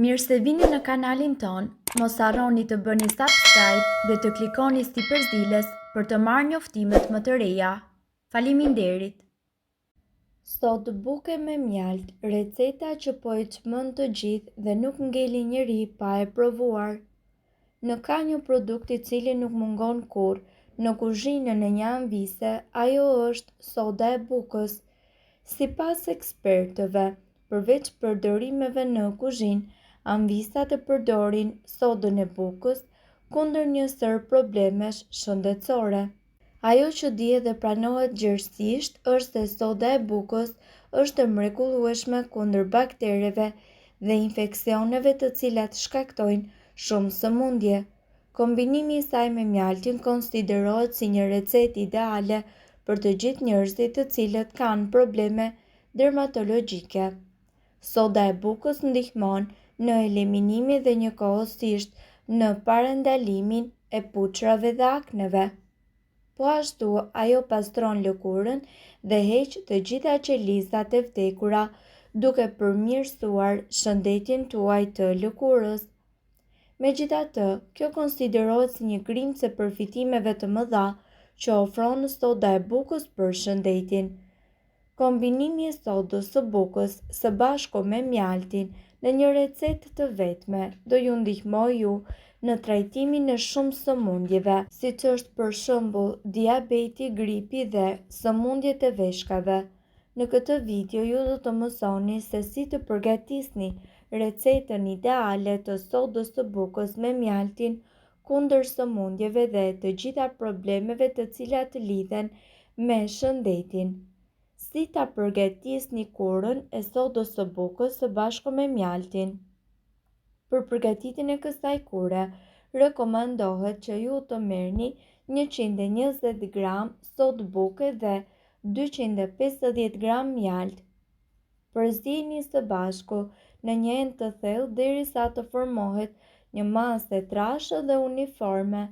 Mirë se vini në kanalin ton, mos harroni të bëni subscribe dhe të klikoni si përzieles për të marrë njoftimet më të reja. Faleminderit! Sot buke me mjalt, receta që po e çmend të gjithë dhe nuk ngeli njeri pa e provuar. Në ka një produkt i cili nuk mungon kurrë në kuzhinën e një anvise, ajo është soda e bukës. Sipas ekspertëve, përveç përdorimeve në kuzhinë, anvisat e përdorin sodën e bukës kundër një sër problemesh shëndetësore. Ajo që dihet dhe pranohet gjerësisht është se soda e bukës është e mrekullueshme kundër baktereve dhe infeksioneve të cilat shkaktojnë shumë sëmundje. Kombinimi i saj me mjaltin konsiderohet si një recetë ideale për të gjithë njerëzit të cilët kanë probleme dermatologjike. Soda e bukës ndihmon në eliminimin dhe njëkohësisht në parandalimin e puçrave dhe akneve. Po ashtu, ajo pastron lëkurën dhe heq të gjitha qelizat e vdekura, duke përmirësuar shëndetin tuaj të lëkurës. Megjithatë, kjo konsiderohet si një grimcë e përfitimeve të mëdha që ofron soda e bukës për shëndetin. Kombinimi i sodës së bukës së bashku me mjaltin në një recetë të vetme do ju ndihmojë ju në trajtimin e shumë sëmundjeve, siç është për shembull diabeti, gripi dhe sëmundjet e veshkave. Në këtë video ju do të mësoni se si të përgatisni recetën ideale të sodës së bukës me mjaltin kundër sëmundjeve dhe të gjitha problemeve të cilat lidhen me shëndetin. Si ta përgatisni kurrën e sodës së bukës së bashku me mjaltin. Për përgatitjen e kësaj kure, rekomandohet që ju të merrni 120 gram sodë buke dhe 250 gram mjalt. Përzini së bashku në një enë të thellë derisa të formohet një masë e trashë dhe uniforme.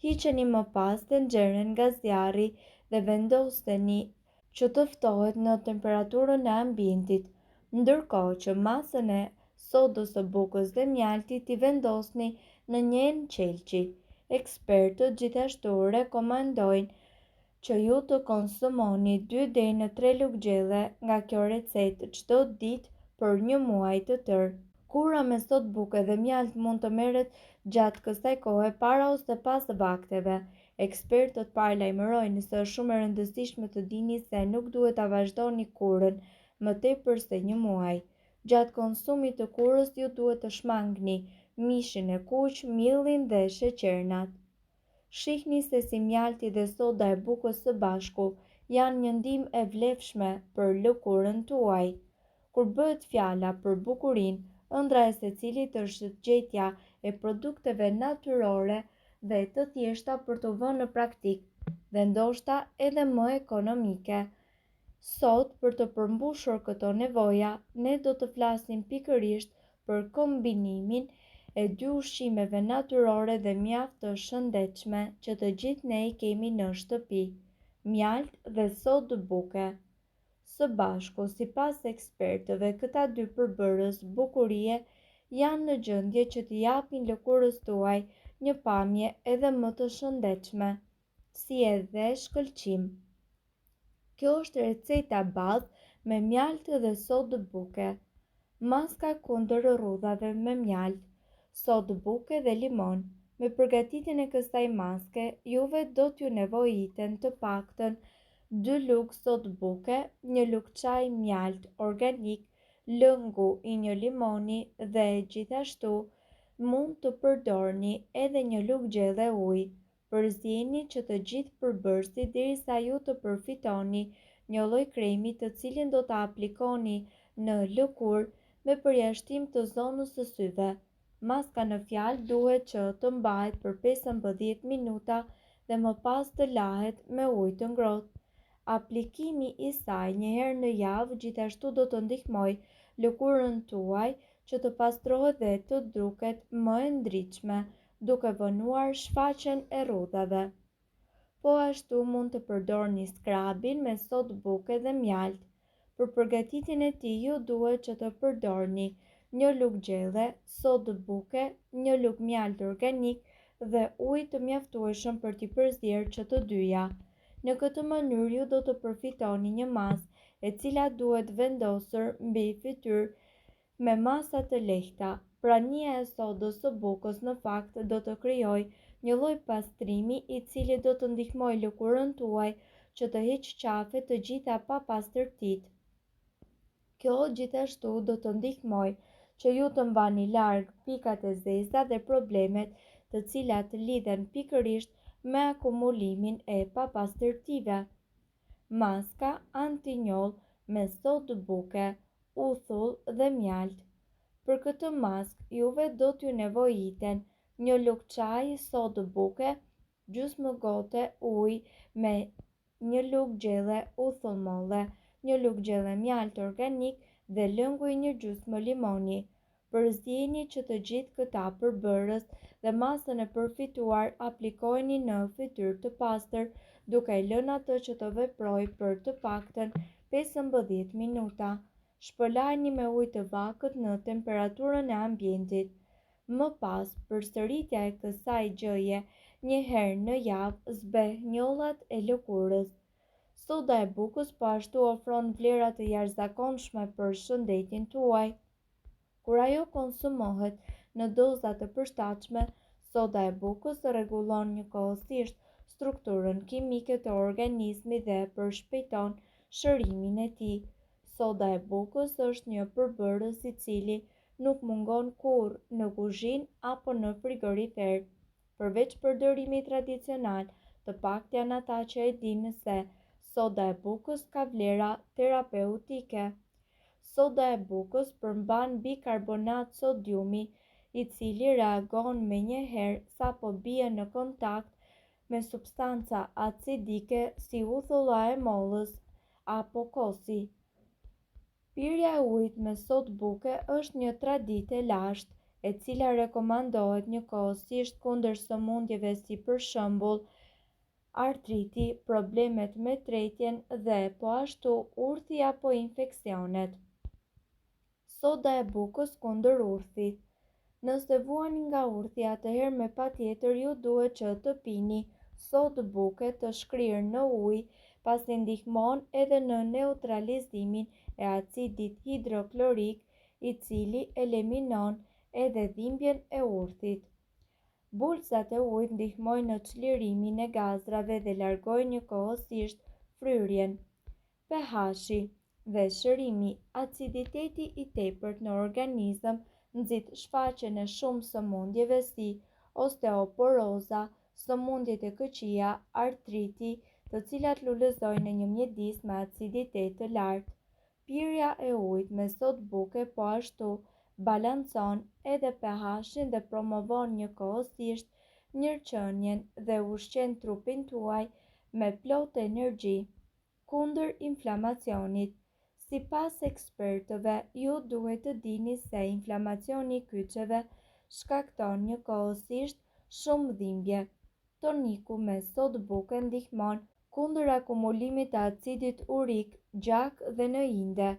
Hiqeni më pas tenxherën nga zjarri dhe vendoseni që të ftohet në temperaturën e ambientit, ndërkohë që masën e sodës së bukës dhe mjaltit i vendosni në një enë qelçi. Ekspertët gjithashtu rekomandojnë që ju të konsumoni 2 deri në 3 lugë gjelle nga kjo recetë çdo ditë për një muaj të tërë. Kura me sodë buke dhe mjalt mund të merret gjatë kësaj kohe para ose pas vakteve. Ekspertët paralajmërojnë se është shumë e rëndësishme të dini se nuk duhet ta vazhdoni kurrën më tepër se një muaj. Gjatë konsumit të kurrës ju duhet të shmangni mishin e kuq, millin dhe sheqernat. Shihni se si mjalti dhe soda e bukës së bashku janë një ndihmë e vlefshme për lëkurën tuaj. Kur bëhet fjala për bukurinë, ëndra e secilit është gjetja e produkteve natyrore dhe të thjeshta për të vënë në praktikë dhe ndoshta edhe më ekonomike. Sot, për të përmbushur këto nevoja, ne do të flasim pikërisht për kombinimin e dy ushqimeve natyrore dhe mjaft të shëndetshme që të gjithë ne i kemi në shtëpi, mjalt dhe sodë buke. Së bashku, sipas ekspertëve, këta dy përbërës bukurie janë në gjendje që t'i japin lëkurës tuaj një pamje edhe më të shëndetshme, si edhe shkëlqim. Kjo është receta bazë me mjalt dhe sodë buke. Maska kundër rrudhave me mjalt, sodë buke dhe limon. Me përgatitjen e kësaj maske, juve do t'ju nevojiten të paktën 2 lugë sodë buke, 1 lugë çaj mjalt organik, lëngu i një limoni dhe gjithashtu mund të përdorni edhe 1 lugë gjelle ujë. Përzieni që të gjithë përbërësit derisa ju të përfitoni një lloj kremi të cilin do ta aplikoni në lëkurë me përjashtim të zonës së syve. Maska në fjalë duhet që të mbahet për 15 minuta dhe më pas të lahet me ujë të ngrohtë. Aplikimi i saj një herë në javë gjithashtu do të ndihmojë lëkurën tuaj që të pastrohet dhe të duket më e ndritshme, duke vonuar shfaqjen e rrudhave. Po ashtu mund të përdorni skrabin me sodë buke dhe mjalt. Për përgatitjen e tij ju duhet që të përdorni një lugë gjelle, sodë buke, një lugë mjaltë organik dhe ujë të mjaftueshëm për t'i përzierë që të dyja. Në këtë mënyrë ju do të përfitoni një masë e cila duhet vendosur mbi fytyrë me masa të lehta. Prania e sodës së bukës në fakt do të krijojë një lloj pastrimi i cili do të ndihmojë lëkurën tuaj që të heqë qafe të gjitha papastërtitë. Kjo gjithashtu do të ndihmojë që ju të mbani larg pikat e zeza dhe problemet të cilat lidhen pikërisht me akumulimin e papastërtive. Maska antinjoll me sodë buke, uthull dhe mjalt. Për këtë maskë juve do t'ju nevojiten një lugë çaji sodë buke, gjysmë gote ujë me një lugë gjelle uthull molle, një lugë gjelle mjalt organik dhe lënguj një gjysmë limoni. Përzieni që të gjithë këta përbërës dhe masën e përfituar aplikojeni në fytyrë të pastër duke i lënë atë që të veprojë për të paktën 15 minuta. Shpëlajini me ujë të vakët në temperaturën e ambientit. Më pas, përsëritja e kësaj gjëje një herë në javë zbeh njollat e lëkurës. Soda e bukës po ashtu ofron vlera të jashtëzakonshme për shëndetin tuaj. Kur ajo konsumohet në doza të përshtatshme, soda e bukës rregullon njëkohësisht strukturën kimike të organizmit dhe përshpejton shërimin e tij. Soda e bukës është një përbërës i cili nuk mungon kurrë në kuzhinë apo në frigorifer. Përveç përdorimit tradicional, të paktën janë ata që e dinë se soda e bukës ka vlera terapeutike. Soda e bukës përmban bikarbonat sodiumi, i cili reagon menjëherë sapo bie në kontakt me substanca acidike si uthulla e mollës apo kosi. Pirja e ujit me sodë buke është një traditë e lashtë, e cila rekomandohet njëkohësisht kundër sëmundjeve si për shembull artriti, problemet me tretjen dhe po ashtu urthi apo infeksionet. Soda e bukës kundër urthit. Nëse vuani nga urthi, atëherë me patjetër ju duhet që të pini sodë buke të shkrirë në ujë, pasi ndihmon edhe në neutralizimin e acidit hidroklorik, i cili eliminon edhe dhimbjen e urthit. Bulcat e ujit ndihmojnë në çlirimin e gazrave dhe largojnë njëkohësisht fryrjen. pH-i dhe shërimi. Aciditeti i tepërt në organizëm nxit shfaqjen e shumë sëmundjeve si osteoporoza, sëmundjet e këqija, artriti, të cilat lulëzojnë në një mjedis me aciditet të lartë. Pirja e ujit me sodë buke po ashtu balancon edhe pH-in dhe promovon njëkohësisht mirëqenien dhe ushqen trupin tuaj me plot energji. Kundër inflamacionit. Sipas ekspertëve, ju duhet të dini se inflamacioni i kyçeve shkakton njëkohësisht shumë dhimbje. Toniku me sodë buke ndihmon kundër akumulimit të acidit urik, gjak dhe në inde,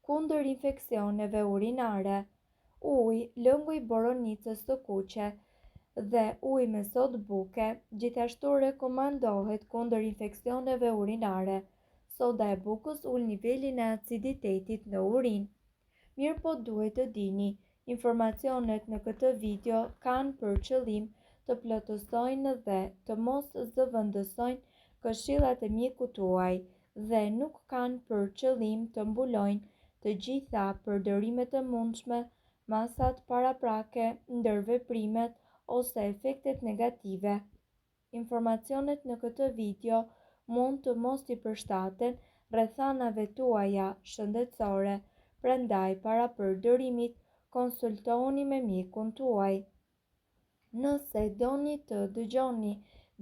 kundër infeksioneve urinare. Uji, lëngu i boronicës së kuqe dhe uji me sodë buke gjithashtu rekomandohet kundër infeksioneve urinare. Soda e bukës ul nivelin e aciditetit në urinë. Mirë po duhet të dini, informacionet në këtë video kanë për qëllim të plotësojnë dhe të mos zëvendësojnë këshillat e mjekut tuaj dhe nuk kanë për qëllim të mbulojnë të gjitha përdorimet e mundshme, masat paraprake, ndërveprimet ose efektet negative. Informacionet në këtë video mund të mos i përshtaten rrethanave tuaja shëndetësore, prandaj para përdorimit konsultohuni me mjekun tuaj. Nëse doni të dëgjoni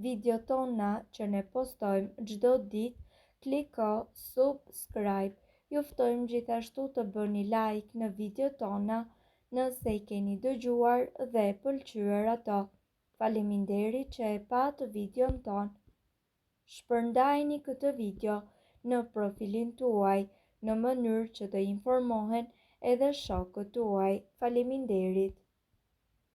video tona që ne postojmë çdo ditë, kliko subscribe. Ju ftojmë gjithashtu të bëni like në video tona nëse i keni dëgjuar dhe pëlqyer ato. Faleminderit që e pat videon ton. Shpërndajini këtë video në profilin tuaj në mënyrë që të informohen edhe shokët tuaj. Faleminderit.